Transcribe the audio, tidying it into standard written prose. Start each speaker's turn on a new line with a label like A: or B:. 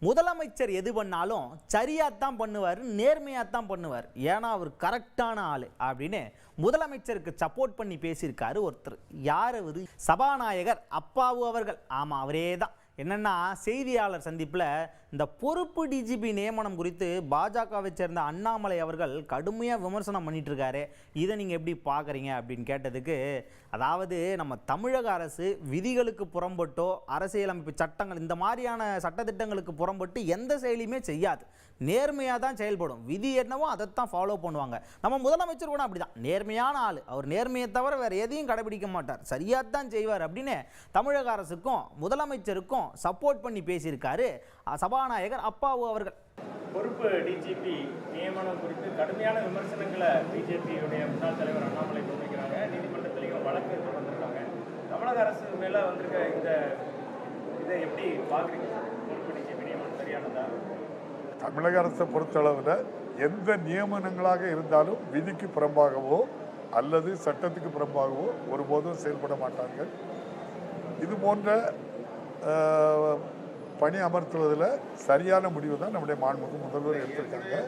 A: முதலமைச்சர் எது பண்ணாலும் சரியாத்தான் பண்ணுவார், நேர்மையாத்தான் பண்ணுவார். ஏன்னா அவர் கரெக்டான ஆள் அப்படின்னு முதலமைச்சருக்கு சப்போர்ட் பண்ணி பேசியிருக்காரு ஒருத்தர். யார் அவர்? சபாநாயகர் அப்பாவு அவர்கள். ஆமாம், அவரே தான். என்னென்னா, செய்தியாளர் சந்திப்பில் இந்த பொறுப்பு டிஜிபி நியமனம் குறித்து பாஜகவை சேர்ந்த அண்ணாமலை அவர்கள் கடுமையாக விமர்சனம் பண்ணிட்டு இருக்காரு. இதை நீங்கள் எப்படி பார்க்குறீங்க அப்படின்னு கேட்டதுக்கு, அதாவது நம்ம தமிழக அரசு விதிகளுக்கு புறம்பட்டோ அரசியலமைப்பு சட்டங்கள் இந்த மாதிரியான சட்டத்திட்டங்களுக்கு புறம்பட்டு எந்த செயலியுமே செய்யாது, நேர்மையாக தான் செயல்படும். விதி என்னவோ அதைத்தான் ஃபாலோ பண்ணுவாங்க. நம்ம முதலமைச்சர் கூட அப்படி தான், நேர்மையான ஆள். அவர் நேர்மையை தவிர வேறு எதையும் கடைபிடிக்க மாட்டார், சரியாக தான் செய்வார் அப்படின்னு தமிழக அரசுக்கும் முதலமைச்சருக்கும் சப்போர்ட் பண்ணி பேசியிருக்காரு சபாநாயகர் அப்பாவு அவர்கள்.
B: பொறுப்பு டிஜிபி நியமனம் குறித்து கடுமையான விமர்சனங்களை பிஜேபியுடைய முன்னாள் தலைவர் அண்ணாமலை முன்வைக்கிறாங்க. நீதிமன்றத்திலையும் வழக்கு தொடர்ந்துருக்காங்க. தமிழக அரசு மேலே வந்திருக்க இதை எப்படி பார்க்குறீங்க? பொறுப்பு டிஜிபி நியமனம் சரியானதா?
C: தமிழக அரசை பொறுத்தளவில் எந்த நியமனங்களாக இருந்தாலும் விதிக்கு புறம்பாகவோ அல்லது சட்டத்துக்கு புறம்பாகவோ ஒருபோதும் செயல்பட மாட்டார்கள். இது போன்ற பணி அமர்த்துவதில் சரியான முடிவு தான் நம்முடைய மாண்புமிகு முதல்வர் எடுத்திருக்காங்க.